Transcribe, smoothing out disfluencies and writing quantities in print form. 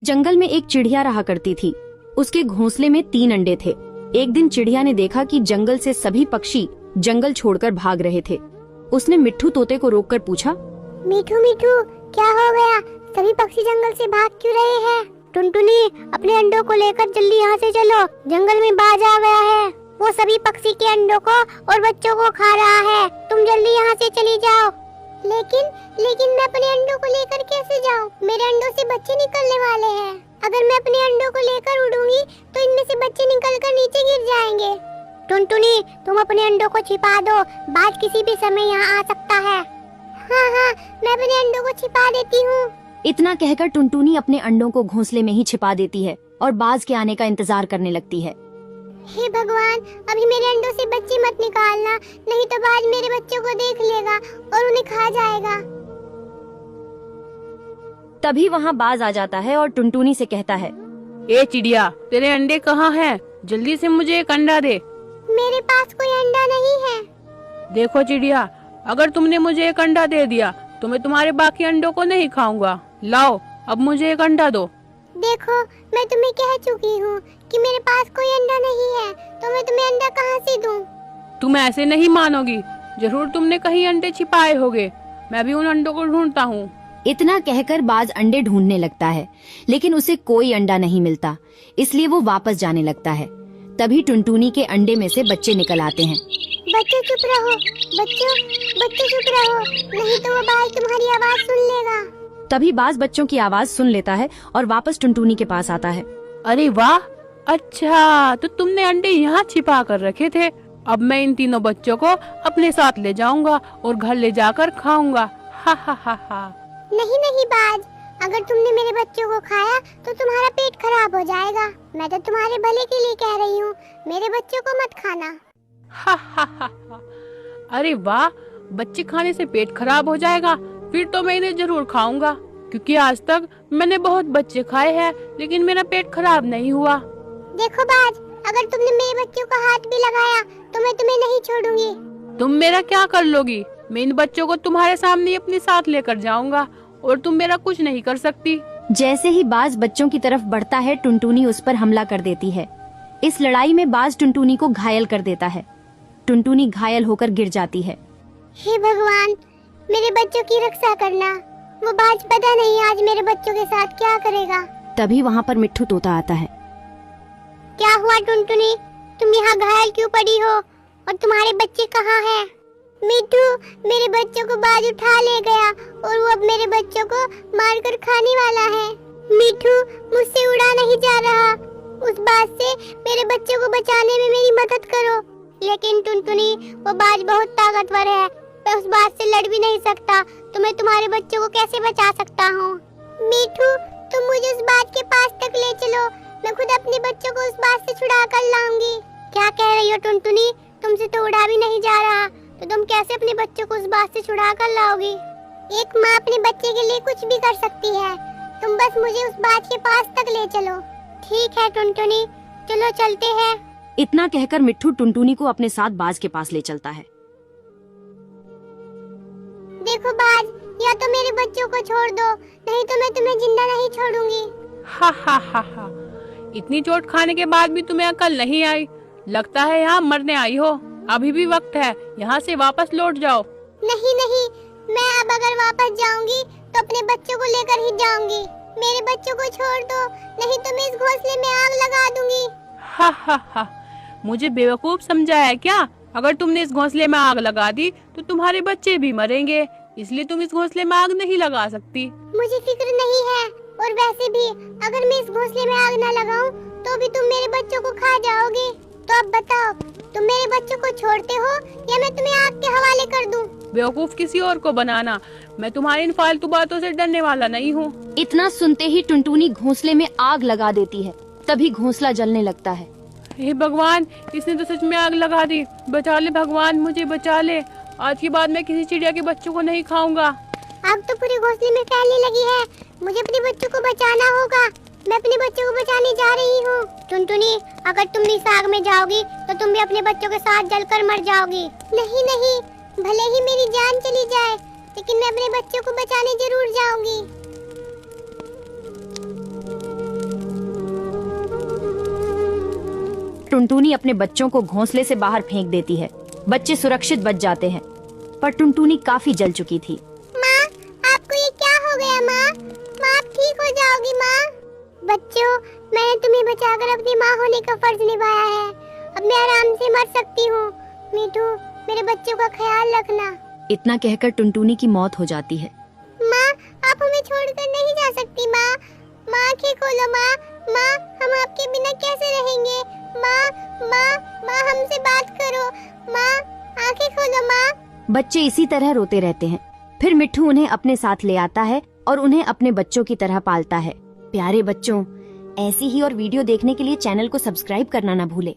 जंगल में एक चिड़िया रहा करती थी। उसके घोंसले में 3 अंडे थे। एक दिन चिड़िया ने देखा कि जंगल से सभी पक्षी जंगल छोड़कर भाग रहे थे। उसने मिट्ठू तोते को रोककर पूछा, मिठू मिठू क्या हो गया? सभी पक्षी जंगल से भाग क्यों रहे हैं? टुनटुनी अपने अंडों को लेकर जल्दी यहाँ से चलो, जंगल में बाज आ गया है। वो सभी पक्षी के अंडों को और बच्चों को खा रहा है। तुम जल्दी यहाँ से चली जाओ। लेकिन मैं अपने अंडों को लेकर कैसे जाऊँ? मेरे अंडों से बच्चे निकलने वाले हैं। अगर मैं अपने अंडों को लेकर उड़ूंगी तो इनमें से बच्चे निकलकर नीचे गिर जाएंगे। टुनटुनी तुम अपने अंडों को छिपा दो, बाज किसी भी समय यहाँ आ सकता है। हाँ, मैं अपने अंडों को छिपा देती हूँ। इतना कहकर टुनटुनी अपने अंडों को घोंसले में ही छिपा देती है और बाज के आने का इंतजार करने लगती है। हे भगवान, अभी मेरे अंडों से बच्चे मत निकालना, नहीं तो बाज मेरे बच्चों को देख लेगा और उन्हें खा जाएगा। तभी वहाँ बाज आ जाता है और टुनटुनी से कहता है, ए चिड़िया, तेरे अंडे कहाँ हैं? जल्दी से मुझे एक अंडा दे। मेरे पास कोई अंडा नहीं है। देखो चिड़िया, अगर तुमने मुझे एक अंडा दे दिया तो मैं तुम्हारे बाकी अंडों को नहीं खाऊंगा। लाओ, अब मुझे एक अंडा दो। देखो, मैं तुम्हें कह चुकी हूँ कि मेरे पास कोई अंडा नहीं है, तो मैं तुम्हें अंडा कहाँ से दूँ? तुम ऐसे नहीं मानोगी, जरूर तुमने कहीं अंडे छिपाए होंगे। मैं भी उन अंडों को ढूंढता हूँ। इतना कहकर बाज अंडे ढूंढने लगता है, लेकिन उसे कोई अंडा नहीं मिलता, इसलिए वो वापस जाने लगता है। तभी टुनटुनी के अंडे में से बच्चे निकल आते हैं। बच्चों चुप रहो, बच्चों चुप रहो, नहीं तो वो बाज तुम्हारी आवाज सुन लेगा। तभी बाज बच्चों की आवाज सुन लेता है और वापस टुनटुनी के पास आता है। अरे वाह, अच्छा तो तुमने अंडे यहाँ छिपा कर रखे थे। अब मैं इन तीनों बच्चों को अपने साथ ले जाऊंगा और घर ले जाकर खाऊंगा। हा हा हा हा। नहीं बाज, अगर तुमने मेरे बच्चों को खाया तो तुम्हारा पेट खराब हो जाएगा। मैं तो तुम्हारे भले के लिए कह रही हूँ, मेरे बच्चों को मत खाना। हा हा हा हा। अरे वाह, बच्चे खाने से पेट खराब हो जाएगा? फिर तो मैं इन्हें जरूर खाऊंगा, क्योंकि आज तक मैंने बहुत बच्चे खाए हैं लेकिन मेरा पेट खराब नहीं हुआ। देखो बाज, अगर तुमने मेरे बच्चों को हाथ भी लगाया तो मैं तुम्हें नहीं छोड़ूंगी। तुम मेरा क्या कर लोगी? मैं इन बच्चों को तुम्हारे सामने अपने साथ लेकर जाऊंगा और तुम मेरा कुछ नहीं कर सकती। जैसे ही बाज बच्चों की तरफ बढ़ता है, टुनटुनी उस पर हमला कर देती है। इस लड़ाई में बाज टुनटुनी को घायल कर देता है। टुनटुनी घायल होकर गिर जाती है। हे भगवान, मेरे बच्चों की रक्षा करना। वो बाज पता नहीं आज मेरे बच्चों के साथ क्या करेगा। तभी वहाँ पर मिट्ठू तोता आता है। क्या हुआ टुनटुनी, तुम यहाँ घायल क्यों पड़ी हो और तुम्हारे बच्चे कहाँ हैं? मिट्ठू, मेरे बच्चों को बाज उठा ले गया और वो अब मेरे बच्चों को मारकर खाने वाला है। मिट्ठू, मुझसे उड़ा नहीं जा रहा। उस बाज से मेरे बच्चों को बचाने में मेरी मदद करो। लेकिन टुनटुनी, वो बाज बहुत ताकतवर है, मैं उस बाज से लड़ भी नहीं सकता, तो मैं तुम्हारे बच्चों को कैसे बचा सकता हूँ? मिट्ठू, तुम मुझे उस बाज के पास तक ले चलो, मैं खुद अपने बच्चों को उस बाज से छुड़ा कर लाऊंगी। क्या कह रही हो टुनटुनी? तुमसे तो उड़ा भी नहीं जा रहा, तो तुम कैसे अपने बच्चों को उस बाज से छुड़ा कर लाओगी? एक माँ अपने बच्चे के लिए कुछ भी कर सकती है, तुम बस मुझे उस बाज के पास तक ले चलो। ठीक है टुनटुनी, चलो चलते हैं। इतना कहकर मिट्ठू टुनटुनी को अपने साथ बाज के पास ले चलता है। देखो बाज, या तो मेरे बच्चों को छोड़ दो, नहीं तो मैं तुम्हें जिंदा नहीं छोड़ूंगी। हा हा हा हा। इतनी चोट खाने के बाद भी तुम्हें अकल नहीं आई? लगता है यहाँ मरने आई हो। अभी भी वक्त है, यहाँ से वापस लौट जाओ। नहीं, मैं अब अगर वापस जाऊंगी तो अपने बच्चों को लेकर ही जाऊंगी। मेरे बच्चों को छोड़ दो, नहीं तो मैं इस घोंसले में आग लगा दूंगी। हा हा हा। मुझे बेवकूफ समझा है क्या? अगर तुमने इस घोंसले में आग लगा दी तो तुम्हारे बच्चे भी मरेंगे, इसलिए तुम इस घोंसले में आग नहीं लगा सकती। मुझे फिक्र नहीं है, और वैसे भी अगर मैं इस घोंसले में आग न लगाऊं तो भी तुम मेरे बच्चों को खा जाओगे। तो अब बताओ, तुम मेरे बच्चों को छोड़ते हो या मैं तुम्हें आग के हवाले कर दूं? बेवकूफ किसी और को बनाना, मैं तुम्हारी इन फालतू बातों से डरने वाला नहीं हूँ। इतना सुनते ही टुनटुनी घोंसले में आग लगा देती है। तभी घोंसला जलने लगता है। हे भगवान, इसने तो सच में आग लगा दी। बचा ले भगवान, मुझे बचा ले। आज के बाद मैं किसी चिड़िया के बच्चों को नहीं खाऊंगा। आग तो पूरे घोंसले में फैलने लगी है, मुझे अपने बच्चों को बचाना होगा। मैं अपने बच्चों को बचाने जा रही हूँ। टुनटुनी, अगर तुम इस आग में जाओगी तो तुम भी अपने बच्चों के साथ जलकर मर जाओगी। नहीं, भले ही मेरी जान चली जाए, लेकिन मैं अपने बच्चों को बचाने जरूर जाऊंगी। टुनटुनी अपने बच्चों को घोंसले से बाहर फेंक देती है। बच्चे सुरक्षित बच जाते हैं, पर टुनटुनी काफी जल चुकी थी। माँ, आपको ये क्या हो गया माँ? माँ, आप ठीक हो जाओगी माँ? बच्चों, मैंने तुम्हें बचाकर अपनी माँ होने का फर्ज निभाया है। अब मैं आराम से मर सकती हूँ। मीठू, मेरे बच्चों का ख्याल रखना। इतना कहकर टुनटुनी की मौत हो जाती है। माँ, आप हमें छोड़कर नहीं जा सकती माँ। माँ, आँखें खोलो माँ। माँ, हम आपके बिना कैसे रहेंगे? माँ, माँ, माँ, हमसे बात करो। माँ, आँखें खोलो माँ। बच्चे इसी तरह रोते रहते हैं। फिर मिट्ठू उन्हें अपने साथ ले आता है और उन्हें अपने बच्चों की तरह पालता है। प्यारे बच्चों, ऐसी ही और वीडियो देखने के लिए चैनल को सब्सक्राइब करना ना भूले।